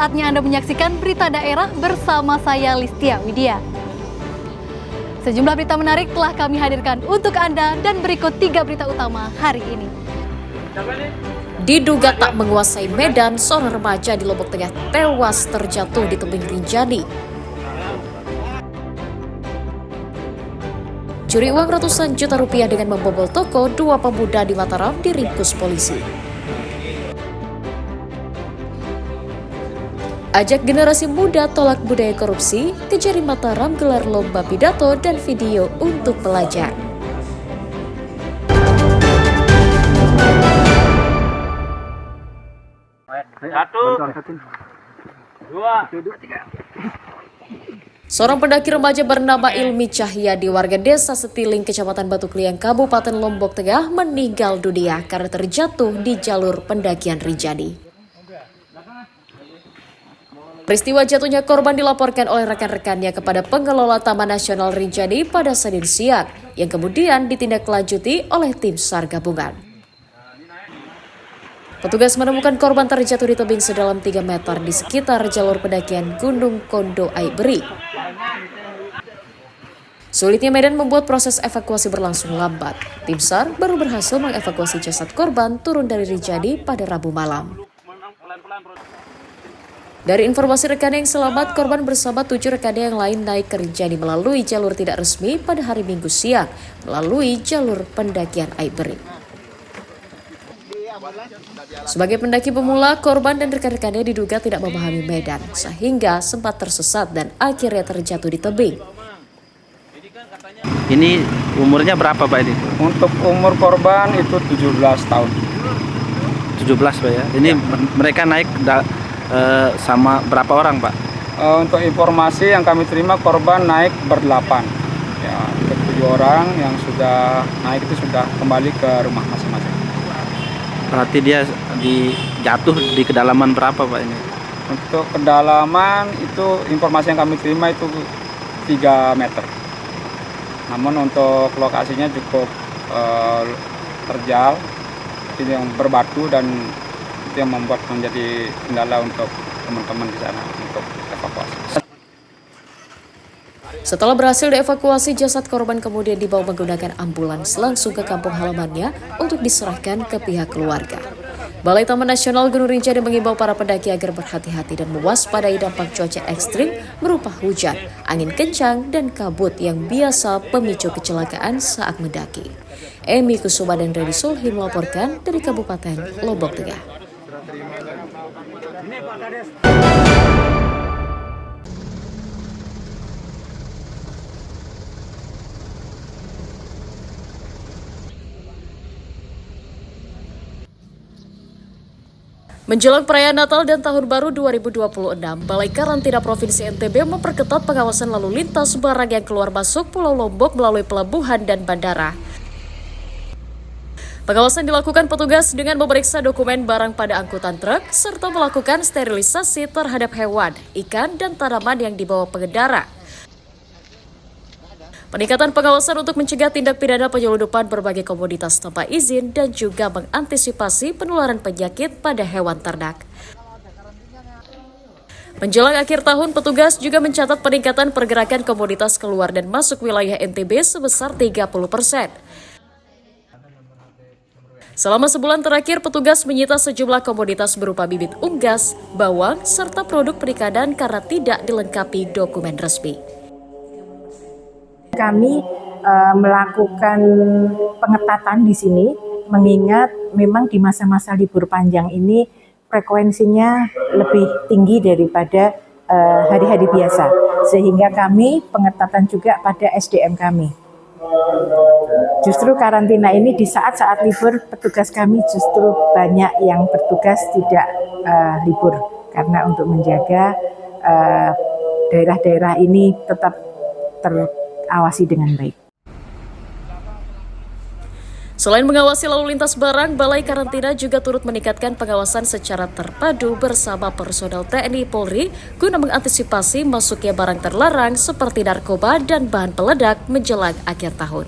saatnya Anda menyaksikan berita daerah bersama saya Listia Widya. Sejumlah berita menarik telah kami hadirkan untuk Anda dan berikut 3 berita utama hari ini. Diduga tak menguasai medan, seorang remaja di Lombok Tengah tewas terjatuh di tebing Rinjani. Curi uang ratusan juta rupiah dengan membobol toko, 2 pemuda di Mataram diringkus polisi. Ajak generasi muda tolak budaya korupsi, Kejari Mataram gelar lomba pidato dan video untuk pelajar. Seorang pendaki remaja bernama Ilmi Cahyadi warga desa Setiling, Kecamatan Batu Kliang, Kabupaten Lombok Tengah meninggal dunia karena terjatuh di jalur pendakian Rinjani. Peristiwa jatuhnya korban dilaporkan oleh rekan-rekannya kepada pengelola Taman Nasional Rinjani pada Senin siang, yang kemudian ditindaklanjuti oleh tim SAR gabungan. Petugas menemukan korban terjatuh di tebing sedalam 3 meter di sekitar jalur pendakian Gunung Kondo Aiberi. Sulitnya medan membuat proses evakuasi berlangsung lambat. Tim SAR baru berhasil mengevakuasi jasad korban turun dari Rinjani pada Rabu malam. Dari informasi rekannya yang selamat, korban bersama 7 rekannya yang lain naik ke Rinjani melalui jalur tidak resmi pada hari Minggu siang, melalui jalur pendakian Aiberi. Sebagai pendaki pemula, korban dan rekan-rekannya diduga tidak memahami medan, sehingga sempat tersesat dan akhirnya terjatuh di tebing. Ini umurnya berapa Pak ini? Untuk umur korban itu 17 tahun. 17 Pak ya? Ini mereka naik sama berapa orang Pak? Untuk informasi yang kami terima korban naik berdelapan. Ya, untuk 7 orang yang sudah naik itu sudah kembali ke rumah masing-masing. Berarti dia jatuh di kedalaman berapa Pak ini? Untuk kedalaman itu informasi yang kami terima itu 3 meter. Namun untuk lokasinya cukup terjal, ini yang berbatu dan itu yang membuat menjadi kendala untuk teman-teman di sana untuk evakuasi. Setelah berhasil dievakuasi, jasad korban kemudian dibawa menggunakan ambulans langsung ke kampung halamannya untuk diserahkan ke pihak keluarga. Balai Taman Nasional Gunung Rinjani mengimbau para pendaki agar berhati-hati dan mewaspadai dampak cuaca ekstrim berupa hujan, angin kencang, dan kabut yang biasa pemicu kecelakaan saat mendaki. Emi Kusuma dan Redi Sulhi melaporkan dari Kabupaten Lombok Tengah. Menjelang perayaan Natal dan Tahun Baru 2026, Balai Karantina Provinsi NTB memperketat pengawasan lalu lintas barang yang keluar masuk Pulau Lombok melalui pelabuhan dan bandara. Pengawasan dilakukan petugas dengan memeriksa dokumen barang pada angkutan truk, serta melakukan sterilisasi terhadap hewan, ikan, dan tanaman yang dibawa pengendara. Peningkatan pengawasan untuk mencegah tindak pidana penyelundupan berbagai komoditas tanpa izin dan juga mengantisipasi penularan penyakit pada hewan ternak. Menjelang akhir tahun, petugas juga mencatat peningkatan pergerakan komoditas keluar dan masuk wilayah NTB sebesar 30%. Selama sebulan terakhir, petugas menyita sejumlah komoditas berupa bibit unggas, bawang, serta produk perikanan karena tidak dilengkapi dokumen resmi. Kami melakukan pengetatan di sini, mengingat memang di masa-masa libur panjang ini frekuensinya lebih tinggi daripada hari-hari biasa, sehingga kami pengetatan juga pada SDM kami. Justru karantina ini di saat-saat libur, petugas kami justru banyak yang bertugas tidak libur, karena untuk menjaga daerah-daerah ini tetap terawasi dengan baik. Selain mengawasi lalu lintas barang, Balai Karantina juga turut meningkatkan pengawasan secara terpadu bersama personel TNI Polri guna mengantisipasi masuknya barang terlarang seperti narkoba dan bahan peledak menjelang akhir tahun.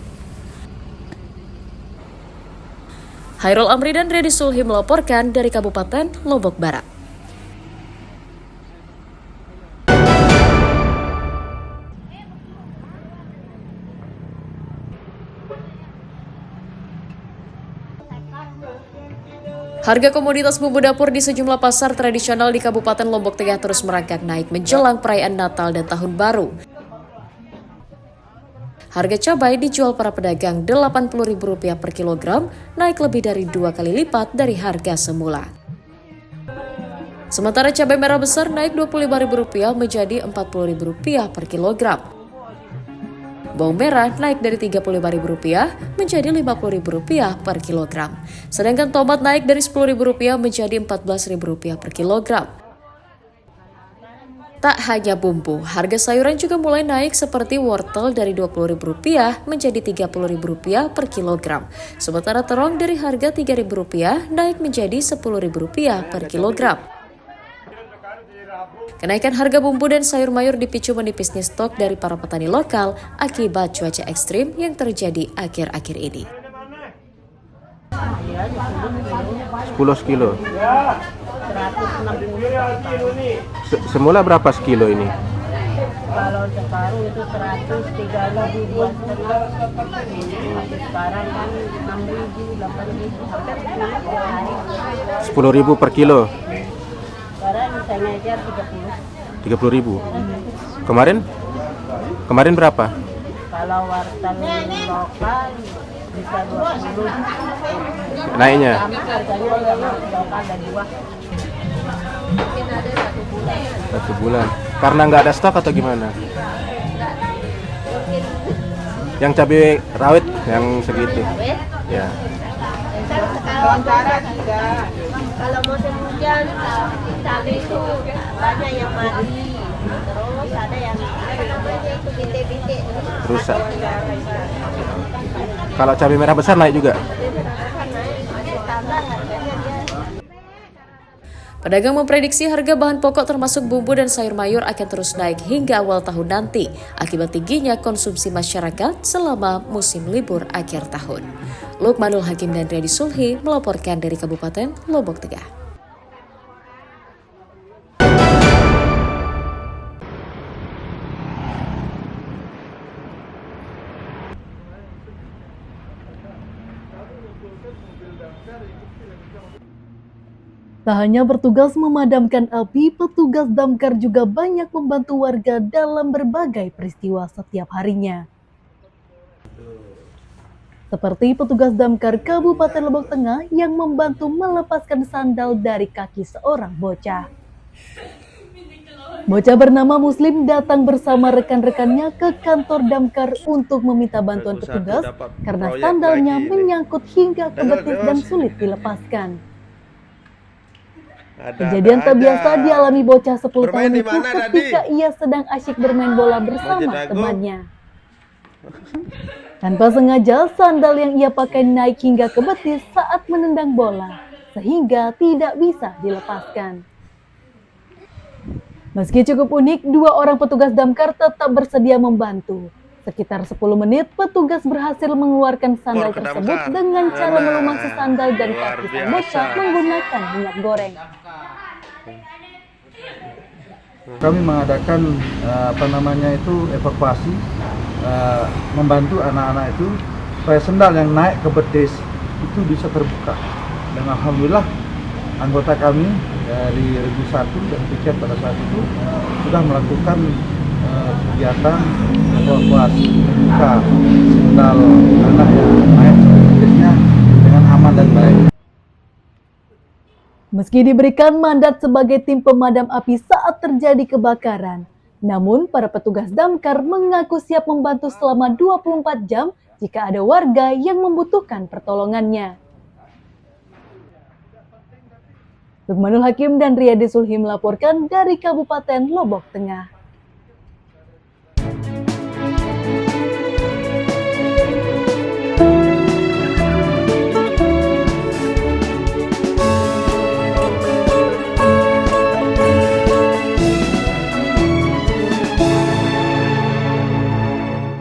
Hairul Amri dan Redi Sulhi melaporkan dari Kabupaten Lombok Barat. Harga komoditas bumbu dapur di sejumlah pasar tradisional di Kabupaten Lombok Tengah terus merangkak naik menjelang perayaan Natal dan Tahun Baru. Harga cabai dijual para pedagang Rp80.000 per kilogram, naik lebih dari 2 kali lipat dari harga semula. Sementara cabai merah besar naik Rp25.000 menjadi Rp40.000 per kilogram. Bawang merah naik dari Rp35.000 menjadi Rp50.000 per kilogram. Sedangkan tomat naik dari Rp10.000 menjadi Rp14.000 per kilogram. Tak hanya bumbu, harga sayuran juga mulai naik seperti wortel dari Rp20.000 menjadi Rp30.000 per kilogram. Sementara terong dari harga Rp3.000 naik menjadi Rp10.000 per kilogram. Kenaikan harga bumbu dan sayur mayur dipicu menipisnya stok dari para petani lokal akibat cuaca ekstrim yang terjadi akhir-akhir ini. 10 kilo. Semula berapa sekilo ini? Kalau sekarang itu 103.000, 2,5. Sekarang kan 6.000, 8.000, hampir 10.000 per kilo. Sekarang misalnya aja 30.000. Kemarin berapa? kalau wortel lokal bisa 20. Naiknya? Sama harganya yang lokal dan buah. 1 bulan. Karena nggak ada stok atau gimana? Yang cabai rawit yang segitu? Ya. Kalau musim hujan cabai itu banyak yang mati, terus ada yang itu bintik-bintik Rusak. Kalau cabai merah besar naik juga? Pedagang memprediksi harga bahan pokok termasuk bumbu dan sayur mayur akan terus naik hingga awal tahun nanti akibat tingginya konsumsi masyarakat selama musim libur akhir tahun. Lukmanul Hakim dan Riyadi Sulhi melaporkan dari Kabupaten Lombok Tengah. Tak hanya bertugas memadamkan api, petugas damkar juga banyak membantu warga dalam berbagai peristiwa setiap harinya. Seperti petugas damkar Kabupaten Lombok Tengah yang membantu melepaskan sandal dari kaki seorang bocah. Bocah bernama Muslim datang bersama rekan-rekannya ke kantor damkar untuk meminta bantuan petugas karena sandalnya menyangkut hingga ke betis dan sulit dilepaskan. Kejadian tak biasa dialami bocah 10 tahun itu ketika ia sedang asyik bermain bola bersama temannya. Tanpa sengaja, sandal yang ia pakai naik hingga ke betis saat menendang bola, sehingga tidak bisa dilepaskan. Meski cukup unik, 2 orang petugas damkar tetap bersedia membantu. Sekitar 10 menit, petugas berhasil mengeluarkan sandal tersebut dengan cara melumasi sandal dan kaki sang bocah menggunakan minyak goreng. Kami mengadakan evakuasi, membantu anak-anak itu supaya sandal yang naik ke betis itu bisa terbuka. Dan alhamdulillah anggota kami dari Regu 1 dan Piket pada saat itu sudah melakukan kegiatan evakuasi membuka sandal anak yang naik ke betisnya dengan aman dan baik. Meski diberikan mandat sebagai tim pemadam api saat terjadi kebakaran, namun para petugas damkar mengaku siap membantu selama 24 jam jika ada warga yang membutuhkan pertolongannya. Lukmanul Hakim dan Riyadi Sulhi melaporkan dari Kabupaten Lombok Tengah.